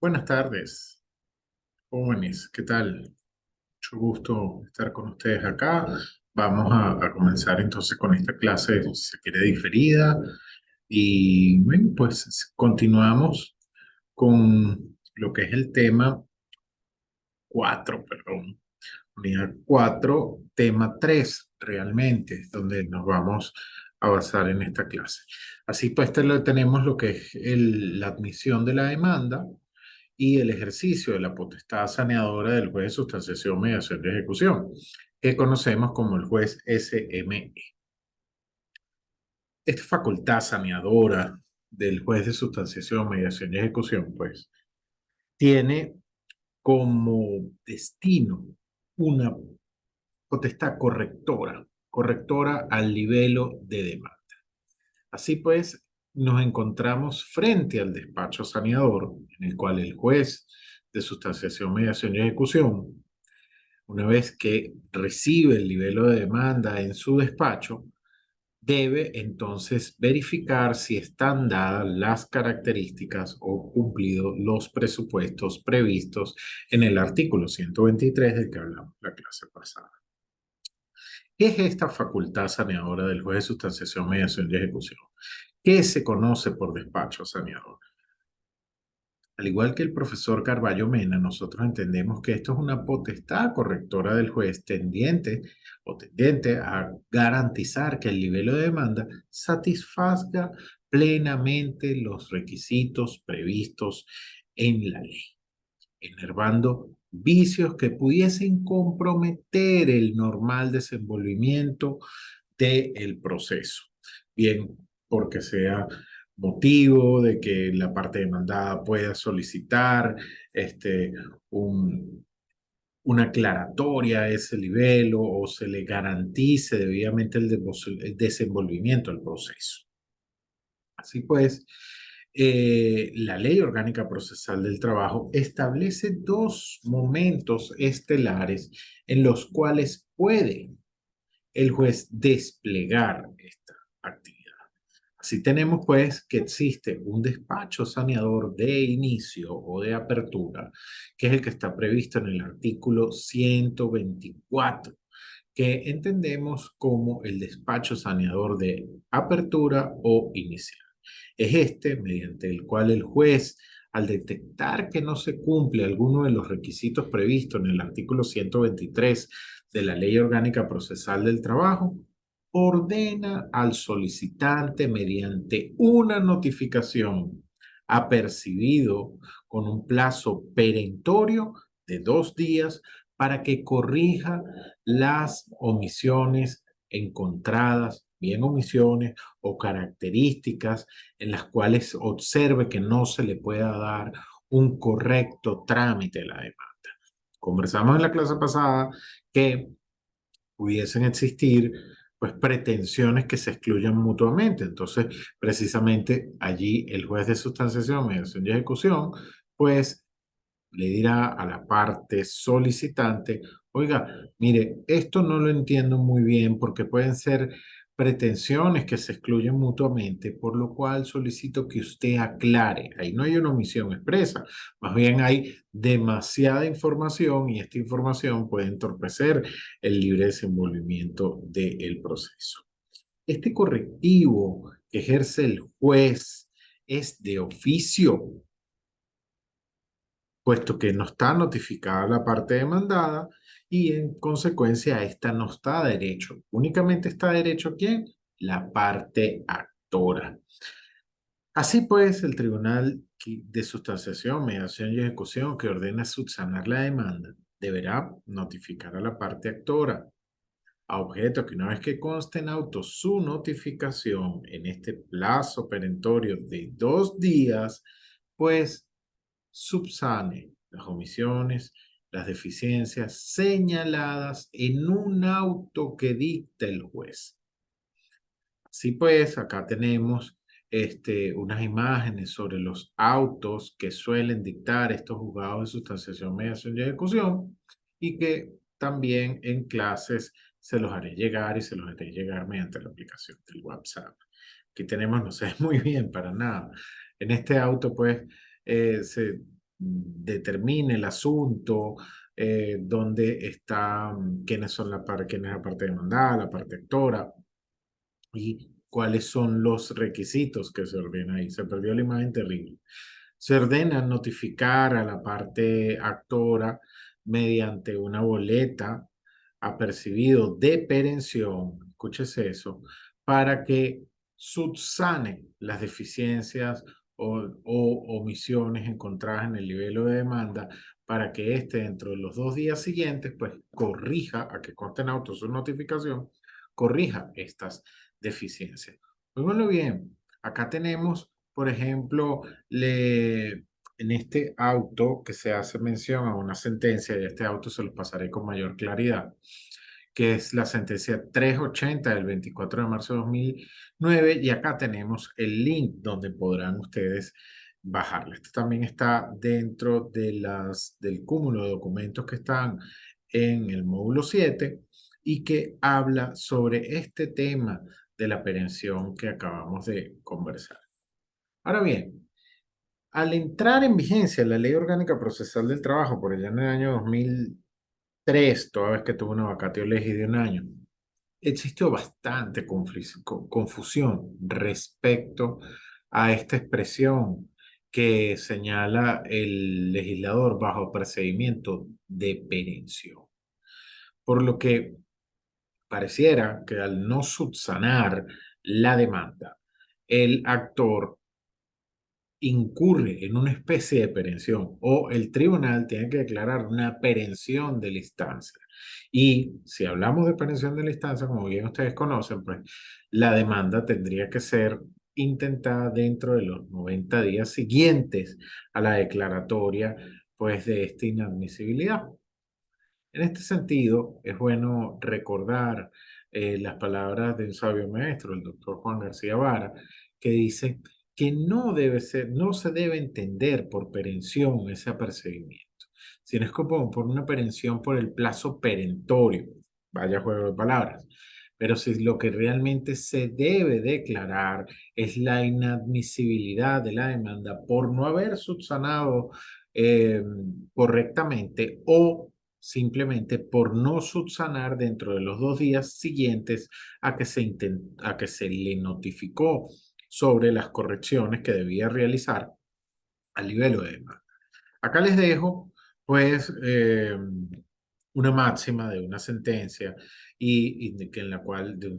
Buenas tardes, jóvenes, ¿qué tal? Mucho gusto estar con ustedes acá. Vamos a comenzar entonces con esta clase, si se quiere, diferida. Y bueno, pues continuamos con lo que es el tema 4, perdón. Unidad 4, tema 3, realmente, es donde nos vamos a basar en esta clase. Así pues, tenemos lo que es la admisión de la demanda y el ejercicio de la potestad saneadora del juez de sustanciación, mediación y ejecución, que conocemos como el juez SME. Esta facultad saneadora del juez de sustanciación, mediación y ejecución, pues, tiene como destino una potestad correctora al nivel de demanda. Así pues, nos encontramos frente al despacho saneador, en el cual el juez de sustanciación, mediación y ejecución, una vez que recibe el nivel de demanda en su despacho, debe entonces verificar si están dadas las características o cumplidos los presupuestos previstos en el artículo 123 del que hablamos la clase pasada. ¿Qué es esta facultad saneadora del juez de sustanciación, mediación y ejecución? ¿Qué se conoce por despacho saneador? Al igual que el profesor Carballo Mena, nosotros entendemos que esto es una potestad correctora del juez tendiente a garantizar que el nivel de demanda satisfaga plenamente los requisitos previstos en la ley, enervando vicios que pudiesen comprometer el normal desenvolvimiento del proceso. Bien, porque sea motivo de que la parte demandada pueda solicitar este, un, una aclaratoria a ese nivel o se le garantice debidamente el desenvolvimiento del proceso. Así pues, la Ley Orgánica Procesal del Trabajo establece dos momentos estelares en los cuales puede el juez desplegar esta actividad. Así tenemos pues que existe un despacho saneador de inicio o de apertura, que es el que está previsto en el artículo 124, que entendemos como el despacho saneador de apertura o inicial. Es este mediante el cual el juez, al detectar que no se cumple alguno de los requisitos previstos en el artículo 123 de la Ley Orgánica Procesal del Trabajo, ordena al solicitante mediante una notificación apercibido con un plazo perentorio de 2 días para que corrija las omisiones encontradas, bien omisiones o características en las cuales observe que no se le pueda dar un correcto trámite de la demanda. Conversamos en la clase pasada que pudiesen existir pues pretensiones que se excluyan mutuamente. Entonces, precisamente allí el juez de sustanciación, mediación y ejecución, pues le dirá a la parte solicitante, oiga, mire, esto no lo entiendo muy bien porque pueden ser pretensiones que se excluyen mutuamente, por lo cual solicito que usted aclare. Ahí no hay una omisión expresa, más bien hay demasiada información y esta información puede entorpecer el libre desenvolvimiento del proceso. Este correctivo que ejerce el juez es de oficio, puesto que no está notificada la parte demandada y en consecuencia esta no está a derecho. Únicamente está a derecho ¿quién? La parte actora. Así pues, el Tribunal de Sustanciación, Mediación y Ejecución que ordena subsanar la demanda deberá notificar a la parte actora, a objeto que una vez que conste en auto su notificación en este plazo perentorio de 2 días, pues subsane las omisiones, las deficiencias señaladas en un auto que dicta el juez. Así pues, acá tenemos unas imágenes sobre los autos que suelen dictar estos juzgados de sustanciación, mediación y ejecución y que también en clases se los haré llegar y se los haré llegar mediante la aplicación del WhatsApp. Aquí tenemos, no sé muy bien para nada. En este auto, pues, se determine el asunto, dónde está, quién es la parte demandada, la parte actora y cuáles son los requisitos que se ordenan ahí. Se perdió la imagen terrible. Se ordena notificar a la parte actora mediante una boleta apercibido de perención, escúchese eso, para que subsane las deficiencias o omisiones encontradas en el nivel de demanda para que éste dentro de los 2 días siguientes pues corrija, a que conste en auto su notificación, corrija estas deficiencias. Muy bien, acá tenemos, por ejemplo, en este auto que se hace mención a una sentencia, y este auto se los pasaré con mayor claridad, que es la sentencia 380 del 24 de marzo de 2009, y acá tenemos el link donde podrán ustedes bajarla. Esto también está dentro del cúmulo de documentos que están en el módulo 7 y que habla sobre este tema de la aprehensión que acabamos de conversar. Ahora bien, al entrar en vigencia la Ley Orgánica Procesal del Trabajo por allá en el año 2003, toda vez que tuvo una vacatio legis de un año, existió bastante confusión respecto a esta expresión que señala el legislador bajo procedimiento de perención. Por lo que pareciera que al no subsanar la demanda, el actor incurre en una especie de perención o el tribunal tiene que declarar una perención de la instancia. Y si hablamos de perención de la instancia, como bien ustedes conocen, pues la demanda tendría que ser intentada dentro de los 90 días siguientes a la declaratoria, pues, de esta inadmisibilidad. En este sentido, es bueno recordar las palabras de un sabio maestro, el doctor Juan García Vara, que dice que no se debe entender por perención ese apercibimiento, sino es como por una perención por el plazo perentorio, vaya juego de palabras. Pero si lo que realmente se debe declarar es la inadmisibilidad de la demanda por no haber subsanado eh, correctamente o simplemente por no subsanar dentro de los 2 días siguientes a que se le notificó sobre las correcciones que debía realizar al nivel de demanda. Acá les dejo, pues, una máxima de una sentencia en la cual, de un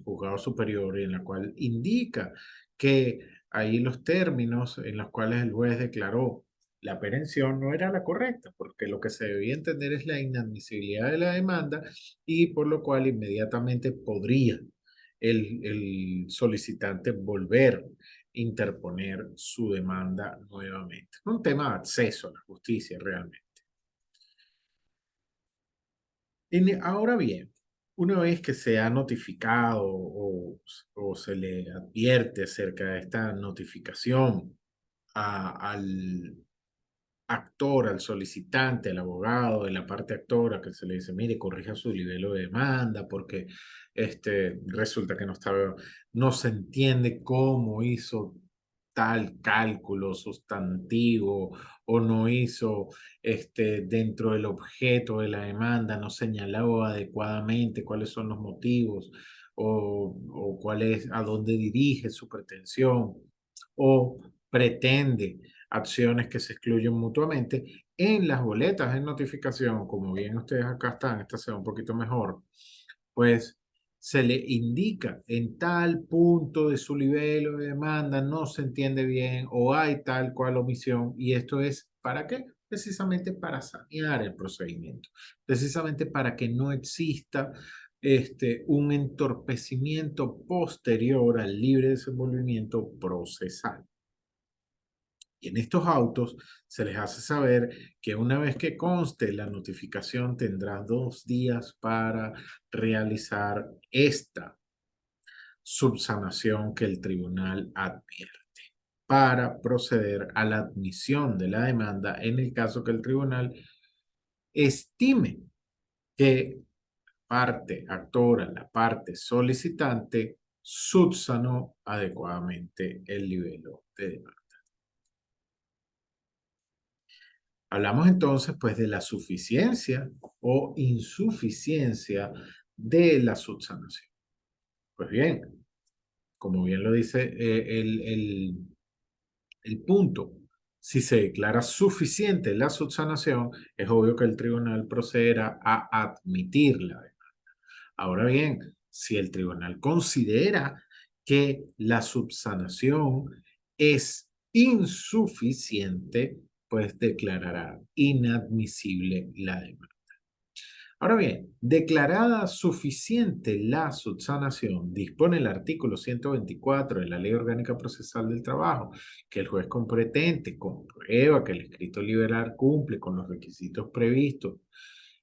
juzgado superior, y en la cual indica que ahí los términos en los cuales el juez declaró la aprehensión no era la correcta, porque lo que se debía entender es la inadmisibilidad de la demanda y por lo cual inmediatamente podría el solicitante volver a interponer su demanda nuevamente. Un tema de acceso a la justicia realmente. Ahora bien, una vez que se ha notificado o se le advierte acerca de esta notificación al actor, al solicitante, al abogado de la parte actora, que se le dice, mire, corrija su nivel de demanda porque resulta que no se entiende cómo hizo tal cálculo sustantivo o no hizo dentro del objeto de la demanda, no señaló adecuadamente cuáles son los motivos o cuál es, a dónde dirige su pretensión o pretende acciones que se excluyen mutuamente. En las boletas de notificación, como bien ustedes acá están, esta se ve un poquito mejor, pues se le indica en tal punto de su nivel de demanda no se entiende bien o hay tal cual omisión, y esto es ¿para qué? Precisamente para sanear el procedimiento, precisamente para que no exista un entorpecimiento posterior al libre desenvolvimiento procesal. Y en estos autos se les hace saber que una vez que conste la notificación tendrá 2 días para realizar esta subsanación que el tribunal advierte para proceder a la admisión de la demanda en el caso que el tribunal estime que parte actora, la parte solicitante, subsanó adecuadamente el nivel de demanda. Hablamos entonces pues de la suficiencia o insuficiencia de la subsanación. Pues bien, como bien lo dice el punto, si se declara suficiente la subsanación, es obvio que el tribunal procederá a admitirla. Ahora bien, si el tribunal considera que la subsanación es insuficiente, pues declarará inadmisible la demanda. Ahora bien, declarada suficiente la subsanación, dispone el artículo 124 de la Ley Orgánica Procesal del Trabajo que el juez competente comprueba que el escrito liberal cumple con los requisitos previstos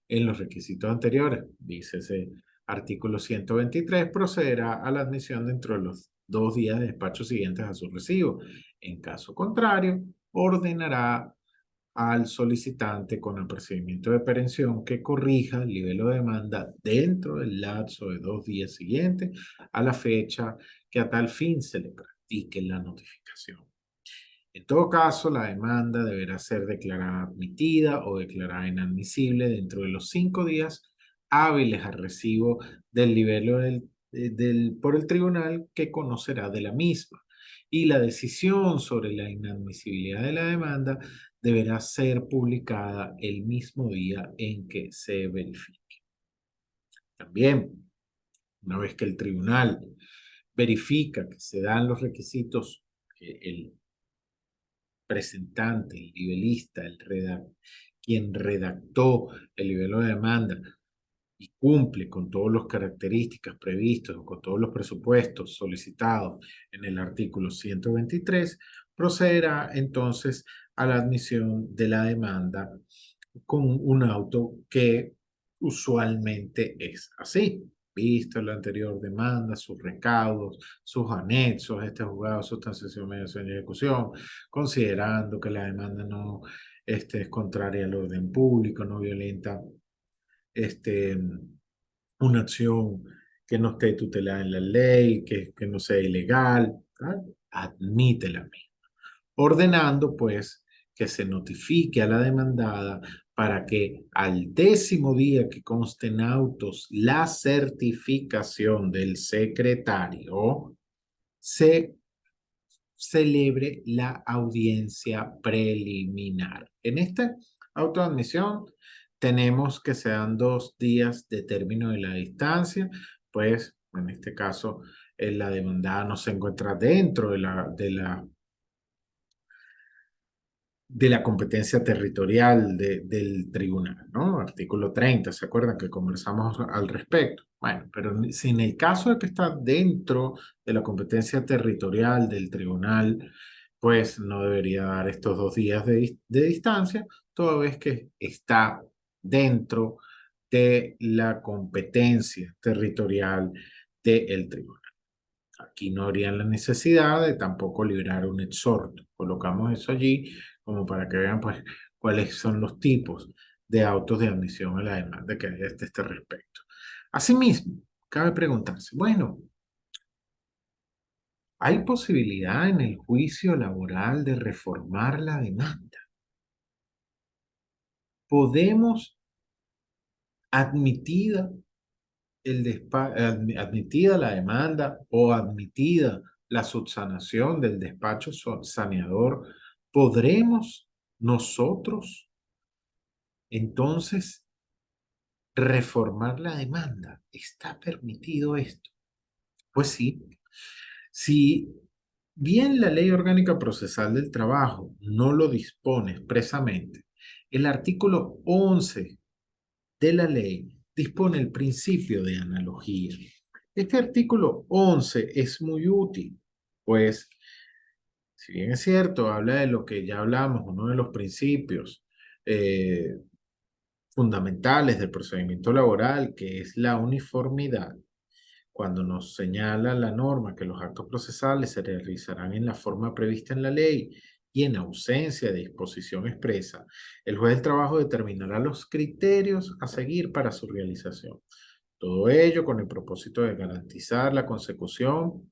en los requisitos anteriores, dice ese artículo 123, procederá a la admisión dentro de los 2 días de despacho siguientes a su recibo. En caso contrario, ordenará al solicitante con el procedimiento de perención que corrija el nivel de demanda dentro del lapso de 2 días siguientes a la fecha que a tal fin se le practique la notificación. En todo caso, la demanda deberá ser declarada admitida o declarada inadmisible dentro de los 5 días hábiles al recibo del nivel por el tribunal que conocerá de la misma. Y la decisión sobre la inadmisibilidad de la demanda deberá ser publicada el mismo día en que se verifique. También, una vez que el tribunal verifica que se dan los requisitos que el presentante, el nivelista, quien redactó el nivel de demanda y cumple con todas las características previstas o con todos los presupuestos solicitados en el artículo 123, procederá entonces a la admisión de la demanda con un auto que usualmente es así. Visto la anterior demanda, sus recaudos, sus anexos, este juzgado, sustanciación, mediación y ejecución, considerando que la demanda no es contraria al orden público, no violenta este, una acción que no esté tutelada en la ley, que no sea ilegal, ¿verdad? Admite la misma, ordenando pues que se notifique a la demandada para que al 10º día que conste en autos la certificación del secretario, se celebre la audiencia preliminar. En esta autoadmisión tenemos que se dan 2 días de término de la distancia, pues en este caso la demandada no se encuentra dentro de la competencia territorial del tribunal, ¿no? Artículo 30, ¿se acuerdan que conversamos al respecto? Bueno, pero si en el caso de que está dentro de la competencia territorial del tribunal, pues no debería dar estos 2 días de distancia, toda vez que está dentro de la competencia territorial del tribunal. Aquí no habría la necesidad de tampoco liberar un exhorto. Colocamos eso allí como para que vean pues cuáles son los tipos de autos de admisión a la demanda que hay a este respecto. Asimismo, cabe preguntarse, bueno, ¿hay posibilidad en el juicio laboral de reformar la demanda? ¿Podemos, admitida admitida la demanda o admitida la subsanación del despacho saneador, ¿podremos nosotros entonces reformar la demanda? ¿Está permitido esto? Pues sí. Si bien la Ley Orgánica Procesal del Trabajo no lo dispone expresamente, el artículo 11 de la ley dispone el principio de analogía. Este artículo 11 es muy útil, pues, si bien es cierto, habla de lo que ya hablamos, uno de los principios eh, fundamentales del procedimiento laboral, que es la uniformidad, cuando nos señala la norma que los actos procesales se realizarán en la forma prevista en la ley y en ausencia de disposición expresa, el juez del trabajo determinará los criterios a seguir para su realización. Todo ello con el propósito de garantizar la consecución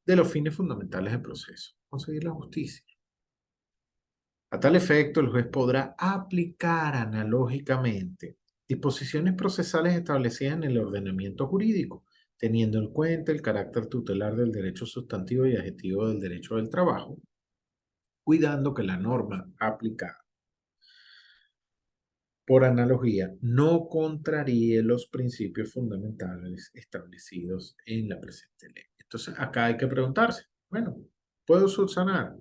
de los fines fundamentales del proceso, conseguir la justicia. A tal efecto, el juez podrá aplicar analógicamente disposiciones procesales establecidas en el ordenamiento jurídico, teniendo en cuenta el carácter tutelar del derecho sustantivo y adjetivo del derecho del trabajo, cuidando que la norma aplicada por analogía no contraríe los principios fundamentales establecidos en la presente ley. Entonces, acá hay que preguntarse, bueno, ¿puedo subsanar?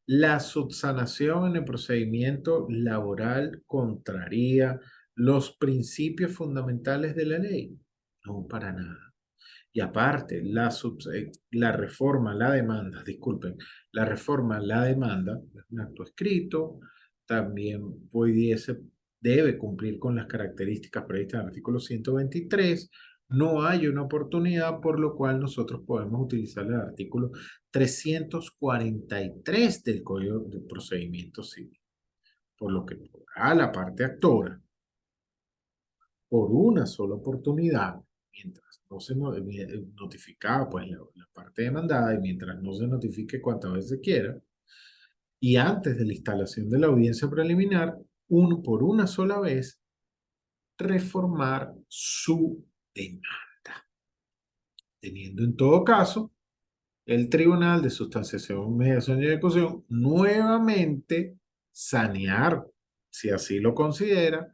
¿La subsanación en el procedimiento laboral contraría los principios fundamentales de la ley? No, para nada. Y aparte, la reforma, la demanda, disculpen, la reforma, la demanda, es un acto escrito, también debe cumplir con las características previstas en el artículo 123. No hay una oportunidad, por lo cual nosotros podemos utilizar el artículo 343 del Código de Procedimiento Civil, por lo que podrá la parte actora por una sola oportunidad, mientras no se notificaba pues la parte demandada y mientras no se notifique cuantas veces quiera, y antes de la instalación de la audiencia preliminar, uno por una sola vez, reformar su demanda, teniendo en todo caso el Tribunal de Sustanciación, Mediación y Ejecución nuevamente sanear, si así lo considera,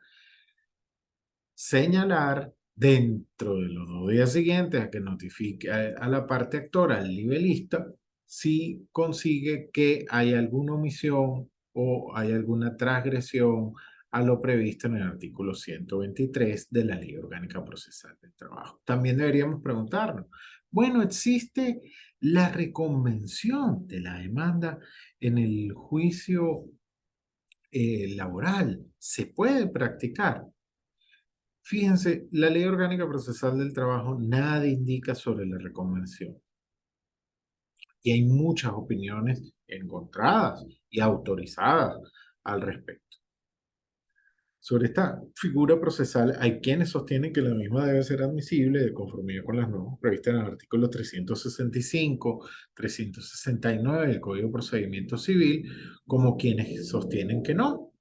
señalar dentro de los 2 días siguientes a que notifique a la parte actora, al nivelista, si consigue que hay alguna omisión o hay alguna transgresión a lo previsto en el artículo 123 de la Ley Orgánica Procesal del Trabajo. También deberíamos preguntarnos, bueno, ¿existe la reconvención de la demanda en el juicio laboral? ¿Se puede practicar? Fíjense, la Ley Orgánica Procesal del Trabajo nada indica sobre la reconvención y hay muchas opiniones encontradas y autorizadas al respecto. Sobre esta figura procesal, hay quienes sostienen que la misma debe ser admisible de conformidad con las normas previstas en el artículo 365, 369 del Código de Procedimiento Civil, como quienes sostienen que no,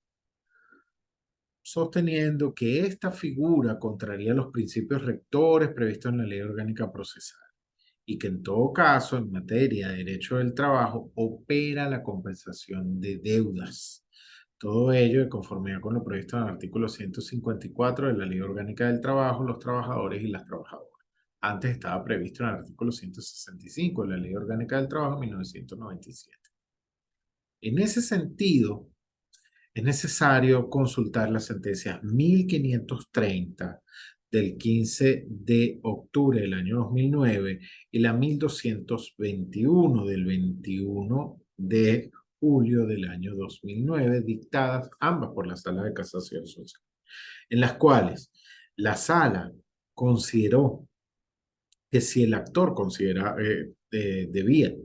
sosteniendo que esta figura contraría los principios rectores previstos en la Ley Orgánica Procesal y que en todo caso, en materia de derecho del trabajo, opera la compensación de deudas. Todo ello de conformidad con lo previsto en el artículo 154 de la Ley Orgánica del Trabajo, los trabajadores y las trabajadoras. Antes estaba previsto en el artículo 165 de la Ley Orgánica del Trabajo, 1997. En ese sentido, es necesario consultar las sentencias 1530 del 15 de octubre del año 2009 y la 1221 del 21 de julio del año 2009, dictadas ambas por la Sala de Casación Social, en las cuales la Sala consideró que si el actor debía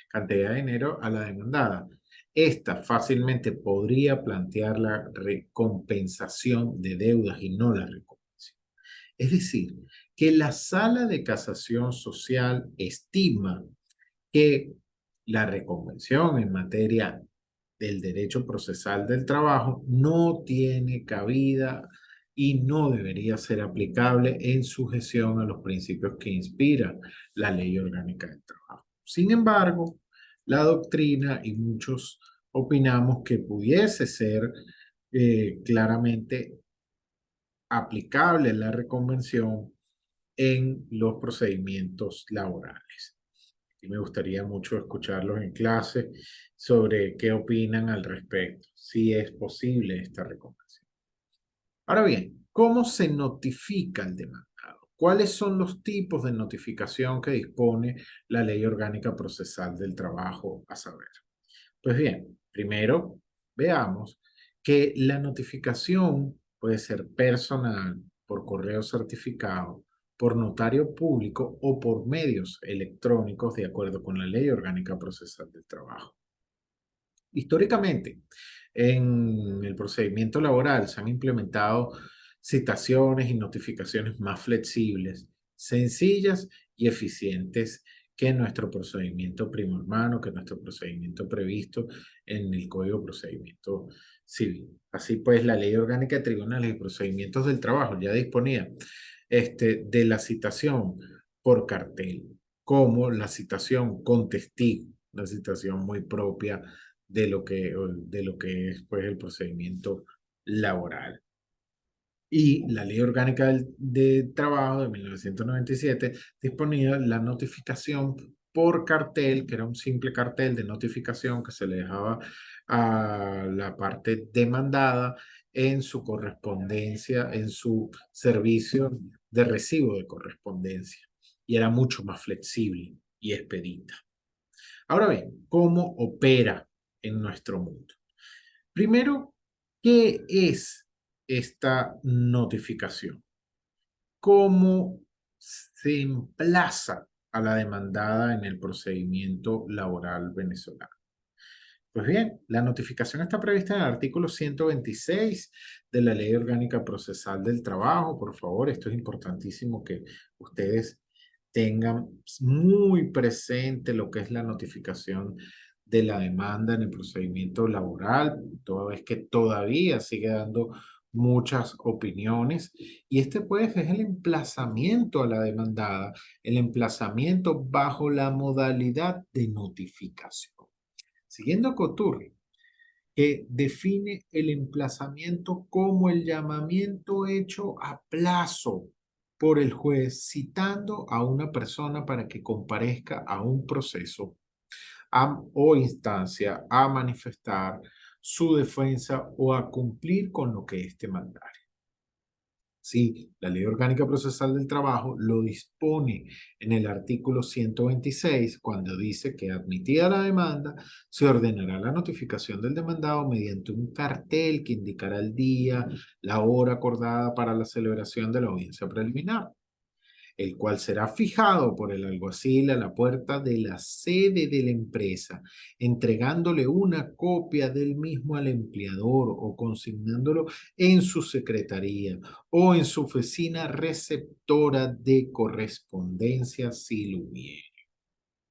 cantidad de dinero a la demandada, esta fácilmente podría plantear la recompensación de deudas y no la recompensación. Es decir, que la Sala de Casación Social estima que la reconvención en materia del derecho procesal del trabajo no tiene cabida y no debería ser aplicable en sujeción a los principios que inspiran la Ley Orgánica del Trabajo. Sin embargo, la doctrina y muchos opinamos que pudiese ser claramente aplicable la reconvención en los procedimientos laborales. Y me gustaría mucho escucharlos en clase sobre qué opinan al respecto, si es posible esta reconvención. Ahora bien, ¿cómo se notifica el demandado? ¿Cuáles son los tipos de notificación que dispone la Ley Orgánica Procesal del Trabajo a saber? Pues bien, primero veamos que la notificación puede ser personal, por correo certificado, por notario público o por medios electrónicos de acuerdo con la Ley Orgánica Procesal del Trabajo. Históricamente, en el procedimiento laboral se han implementado citaciones y notificaciones más flexibles, sencillas y eficientes que nuestro procedimiento primo hermano, que nuestro procedimiento previsto en el Código de Procedimiento Civil. Así pues, la Ley Orgánica de Tribunales y Procedimientos del Trabajo ya disponía de la citación por cartel, como la citación con testigo, una citación muy propia de lo que es pues, el procedimiento laboral. Y la Ley Orgánica de Trabajo de 1997 disponía la notificación por cartel, que era un simple cartel de notificación que se le dejaba a la parte demandada en su correspondencia, en su servicio de recibo de correspondencia. Y era mucho más flexible y expedita. Ahora bien, ¿cómo opera en nuestro mundo? Primero, ¿qué es esta notificación? ¿Cómo se emplaza a la demandada en el procedimiento laboral venezolano? Pues bien, la notificación está prevista en el artículo 126 de la Ley Orgánica Procesal del Trabajo. Por favor, esto es importantísimo que ustedes tengan muy presente lo que es la notificación de la demanda en el procedimiento laboral, toda vez que todavía sigue dando muchas opiniones. Y este pues es el emplazamiento a la demandada, el emplazamiento bajo la modalidad de notificación. Siguiendo a Coturri, que define el emplazamiento como el llamamiento hecho a plazo por el juez citando a una persona para que comparezca a un proceso o instancia a manifestar su defensa o a cumplir con lo que éste mandare. Sí, la Ley Orgánica Procesal del Trabajo lo dispone en el artículo 126 cuando dice que admitida la demanda, se ordenará la notificación del demandado mediante un cartel que indicará el día, la hora acordada para la celebración de la audiencia preliminar, el cual será fijado por el alguacil a la puerta de la sede de la empresa, entregándole una copia del mismo al empleador o consignándolo en su secretaría o en su oficina receptora de correspondencia si lo hubiere.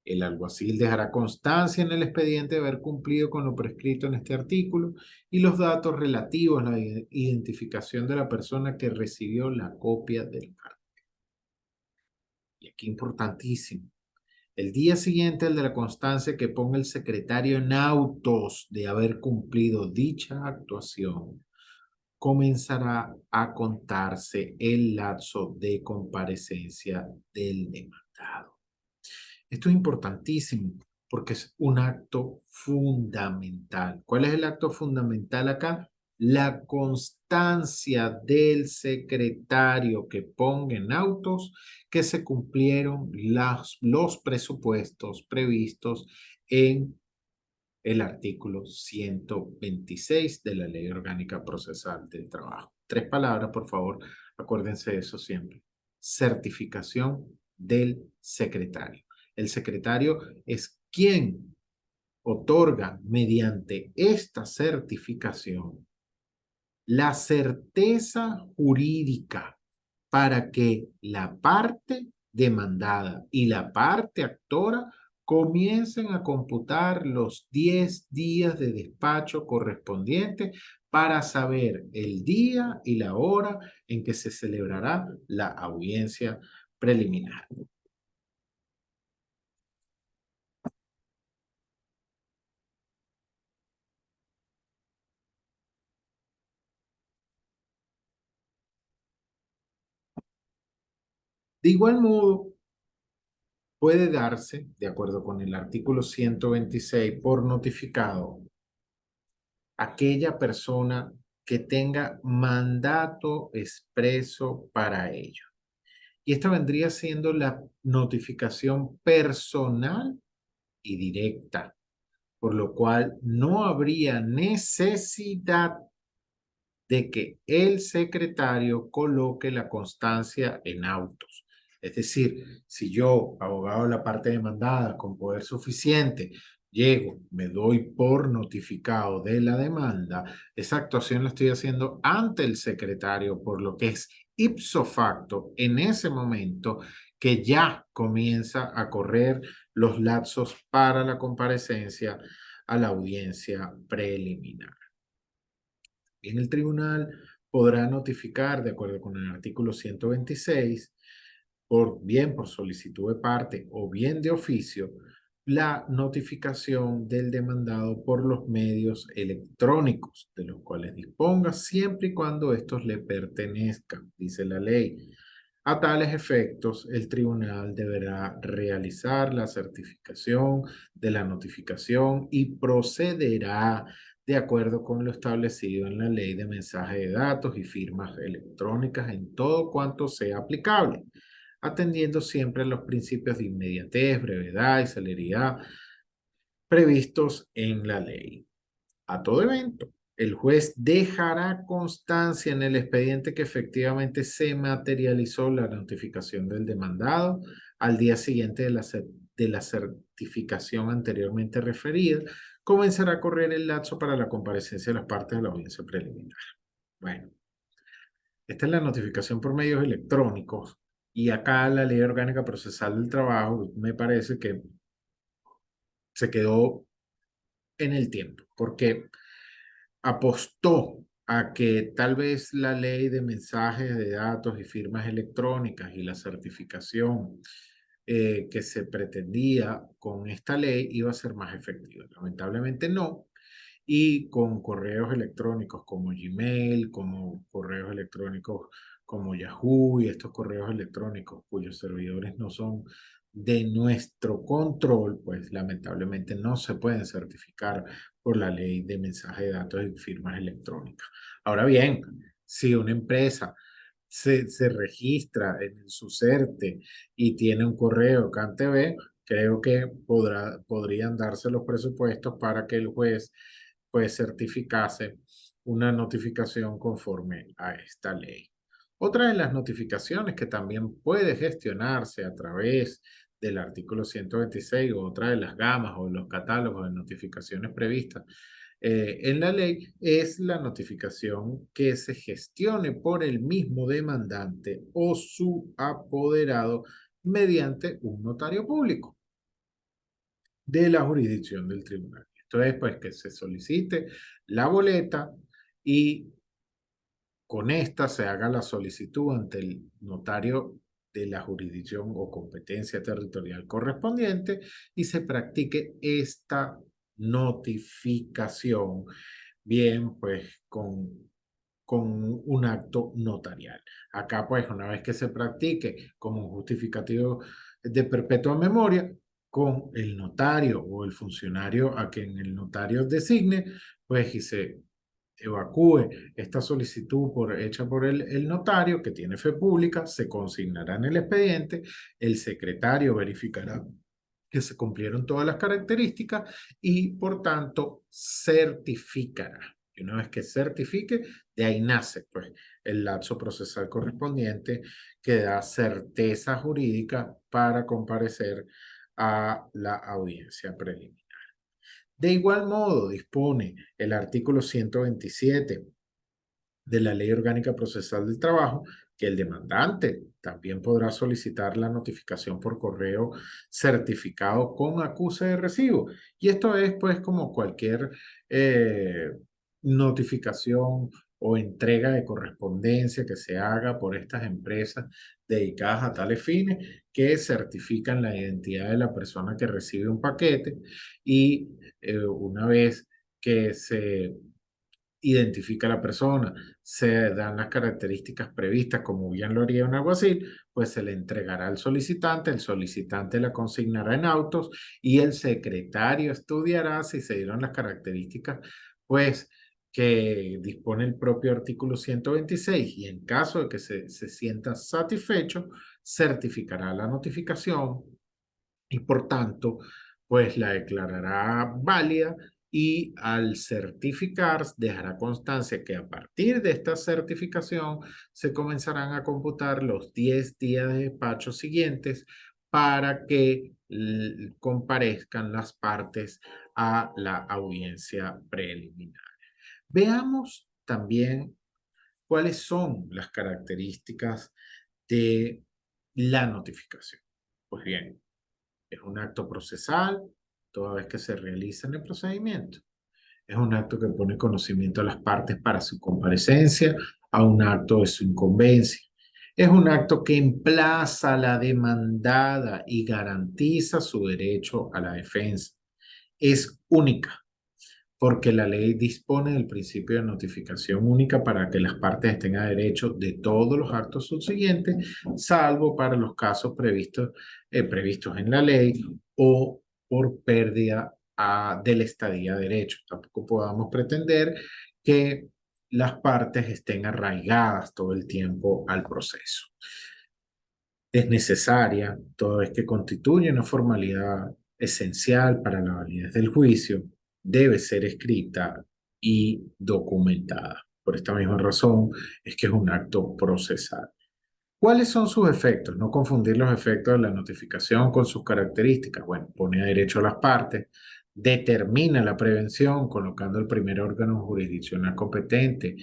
El alguacil dejará constancia en el expediente de haber cumplido con lo prescrito en este artículo y los datos relativos a la identificación de la persona que recibió la copia del cartel. Y aquí importantísimo, el día siguiente al de la constancia que ponga el secretario en autos de haber cumplido dicha actuación, comenzará a contarse el lapso de comparecencia del demandado. Esto es importantísimo porque es un acto fundamental. ¿Cuál es el acto fundamental acá? La constancia del secretario que ponga en autos que se cumplieron los presupuestos previstos en el artículo 126 de la Ley Orgánica Procesal del Trabajo. Tres palabras, por favor, acuérdense de eso siempre. Certificación del secretario. El secretario es quien otorga mediante esta certificación la certeza jurídica para que la parte demandada y la parte actora comiencen a computar los 10 días de despacho correspondientes para saber el día y la hora en que se celebrará la audiencia preliminar. De igual modo, puede darse, de acuerdo con el artículo 126, por notificado aquella persona que tenga mandato expreso para ello. Y esta vendría siendo la notificación personal y directa, por lo cual no habría necesidad de que el secretario coloque la constancia en autos. Es decir, si yo, abogado de la parte demandada, con poder suficiente, llego, me doy por notificado de la demanda, esa actuación la estoy haciendo ante el secretario, por lo que es ipso facto en ese momento que ya comienza a correr los lapsos para la comparecencia a la audiencia preliminar. En el tribunal podrá notificar, de acuerdo con el artículo 126, bien por solicitud de parte o bien de oficio, la notificación del demandado por los medios electrónicos de los cuales disponga, siempre y cuando estos le pertenezcan, dice la ley. A tales efectos, el tribunal deberá realizar la certificación de la notificación y procederá de acuerdo con lo establecido en la ley de mensaje de datos y firmas electrónicas en todo cuanto sea aplicable, atendiendo siempre a los principios de inmediatez, brevedad y celeridad previstos en la ley. A todo evento, el juez dejará constancia en el expediente que efectivamente se materializó la notificación del demandado al día siguiente de la certificación anteriormente referida. Comenzará a correr el lapso para la comparecencia de las partes de la audiencia preliminar. Bueno, esta es la notificación por medios electrónicos y acá la Ley Orgánica Procesal del Trabajo me parece que se quedó en el tiempo, porque apostó a que tal vez la ley de mensajes de datos y firmas electrónicas y la certificación que se pretendía con esta ley iba a ser más efectiva. Lamentablemente no, y con correos electrónicos como Gmail, como correos electrónicos como Yahoo y estos correos electrónicos cuyos servidores no son de nuestro control, pues lamentablemente no se pueden certificar por la ley de mensaje de datos y firmas electrónicas. Ahora bien, si una empresa se registra en el SUSERTE y tiene un correo CanTV, creo que podrían darse los presupuestos para que el juez pues certificase una notificación conforme a esta ley. Otra de las notificaciones que también puede gestionarse a través del artículo 126 o otra de las gamas o los catálogos de notificaciones previstas en la ley es la notificación que se gestione por el mismo demandante o su apoderado mediante un notario público de la jurisdicción del tribunal. Esto es, pues, que se solicite la boleta y con esta se haga la solicitud ante el notario de la jurisdicción o competencia territorial correspondiente y se practique esta notificación, bien, pues con un acto notarial. Acá, pues, una vez que se practique como un justificativo de perpetua memoria, con el notario o el funcionario a quien el notario designe, pues, y se evacúe esta solicitud hecha por el notario que tiene fe pública, se consignará en el expediente, el secretario verificará que se cumplieron todas las características y por tanto certificará. Y una vez que certifique, de ahí nace pues el lapso procesal correspondiente que da certeza jurídica para comparecer a la audiencia preliminar. De igual modo, dispone el artículo 127 de la Ley Orgánica Procesal del Trabajo que el demandante también podrá solicitar la notificación por correo certificado con acuse de recibo. Y esto es pues como cualquier eh, notificación o entrega de correspondencia que se haga por estas empresas dedicadas a tales fines que certifican la identidad de la persona que recibe un paquete y una vez que se identifica a la persona, se dan las características previstas como bien lo haría un alguacil, pues se le entregará al solicitante, el solicitante la consignará en autos y el secretario estudiará si se dieron las características, pues que dispone el propio artículo 126 y en caso de que se sienta satisfecho, certificará la notificación y por tanto, pues la declarará válida y al certificar dejará constancia que a partir de esta certificación se comenzarán a computar los 10 días de despacho siguientes para que comparezcan las partes a la audiencia preliminar. Veamos también cuáles son las características de La notificación. Pues bien, es un acto procesal toda vez que se realiza en el procedimiento. Es un acto que pone conocimiento a las partes para su comparecencia, a un acto de su incumbencia. Es un acto que emplaza a la demandada y garantiza su derecho a la defensa. Es única porque la ley dispone del principio de notificación única para que las partes estén a derecho de todos los actos subsiguientes, salvo para los casos previstos en la ley o por pérdida de la estadía de derecho. Tampoco podamos pretender que las partes estén arraigadas todo el tiempo al proceso. Es necesaria toda vez que constituye una formalidad esencial para la validez del juicio, debe ser escrita y documentada. Por esta misma razón es que es un acto procesal. ¿Cuáles son sus efectos? No confundir los efectos de la notificación con sus características. Bueno, pone a derecho a las partes, determina la prevención colocando el primer órgano jurisdiccional competente,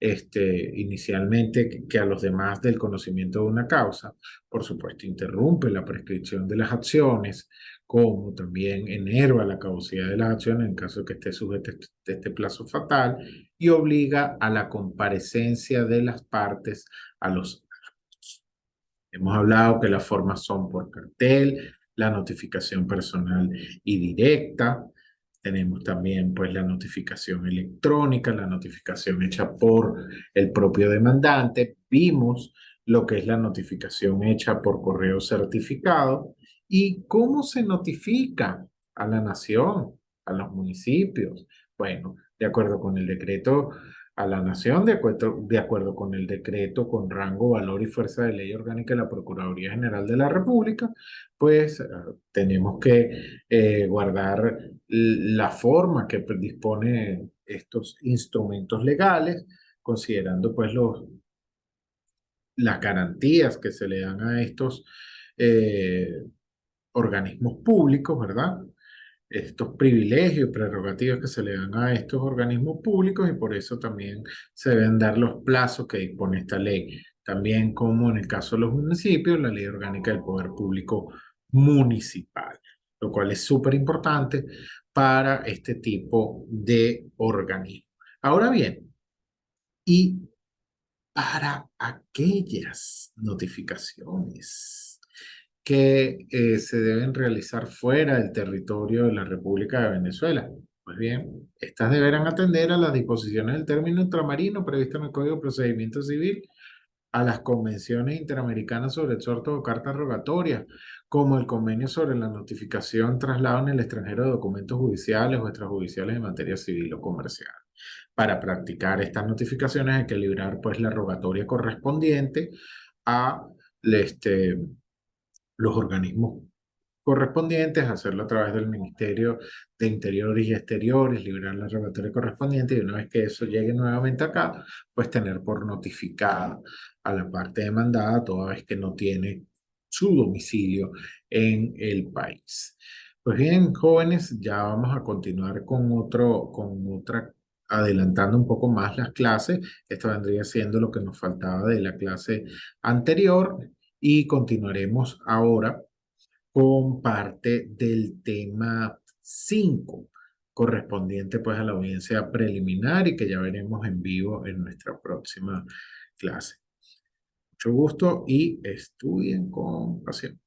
inicialmente que a los demás del conocimiento de una causa. Por supuesto, interrumpe la prescripción de las acciones, como también enerva la caducidad de las acciones en caso de que esté sujeto a este plazo fatal y obliga a la comparecencia de las partes a los. Hemos hablado que las formas son por cartel, la notificación personal y directa. Tenemos también pues la notificación electrónica, la notificación hecha por el propio demandante. Vimos lo que es la notificación hecha por correo certificado y cómo se notifica a la nación, a los municipios. Bueno, de acuerdo con el decreto a la nación, de acuerdo con el decreto con rango, valor y fuerza de ley orgánica de la Procuraduría General de la República, pues tenemos que guardar la forma que dispone estos instrumentos legales, considerando pues las garantías que se le dan a estos eh, organismos públicos, ¿verdad? Estos privilegios y prerrogativas que se le dan a estos organismos públicos y por eso también se deben dar los plazos que dispone esta ley. También como en el caso de los municipios, la ley orgánica del poder público municipal, lo cual es súper importante para este tipo de organismos. Ahora bien, y para aquellas notificaciones que se deben realizar fuera del territorio de la República de Venezuela. Pues bien, estas deberán atender a las disposiciones del término ultramarino previsto en el Código de Procedimiento Civil, a las convenciones interamericanas sobre exhortos o cartas rogatorias, como el convenio sobre la notificación, traslado en el extranjero de documentos judiciales o extrajudiciales en materia civil o comercial. Para practicar estas notificaciones hay que librar pues la rogatoria correspondiente a este, los organismos correspondientes, hacerlo a través del Ministerio de Interiores y Exteriores, liberar la revocatoria correspondiente y una vez que eso llegue nuevamente acá, pues tener por notificada a la parte demandada toda vez que no tiene su domicilio en el país. Pues bien, jóvenes, ya vamos a continuar adelantando un poco más las clases. Esto vendría siendo lo que nos faltaba de la clase anterior y continuaremos ahora con parte del tema 5 correspondiente pues a la audiencia preliminar y que ya veremos en vivo en nuestra próxima clase. Mucho gusto y estudien con pasión.